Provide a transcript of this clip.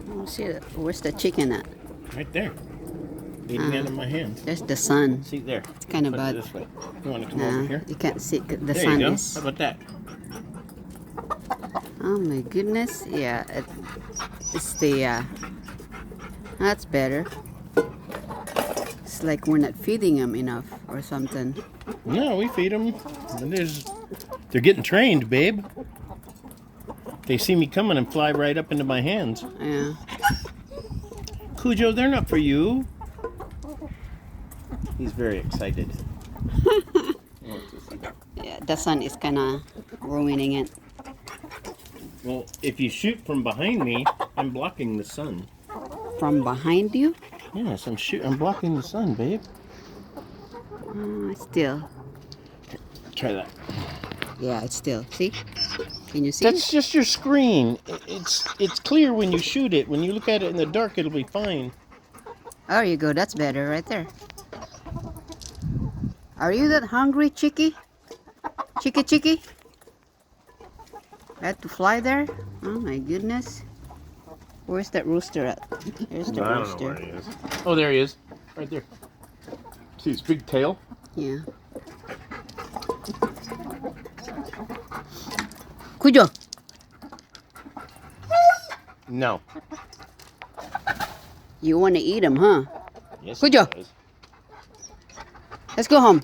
Oh, see, where's the chicken at? Right there. Eating out of my hand. There's the sun. See there. It's kind of Put it bad. this way. You want to come over here? You can't see. The There sun you go. is. How about that? Oh my goodness. Yeah, it's the. That's better. It's like we're not feeding them enough or something. No, we feed them. They're getting trained, babe. They see me coming and fly right up into my hands. Yeah. Cujo, they're not for you. He's very excited. Yeah, the sun is kind of ruining it. Well, if you shoot from behind me, I'm blocking the sun. From behind you? Yes, I'm blocking the sun, babe. Still. Try that. Yeah, it's still. See? Can you see? That's just your screen. It's clear when you shoot it. When you look at it in the dark, it'll be fine. There you go. That's better right there. Are you that hungry, Chicky? Chicky? Had to fly there? Oh my goodness. Where's that rooster at? There's the rooster. He is. Oh, there he is. Right there. See his big tail? Yeah. Cujo! No. You want to eat him, huh? Yes, Cujo! he does. Let's go home.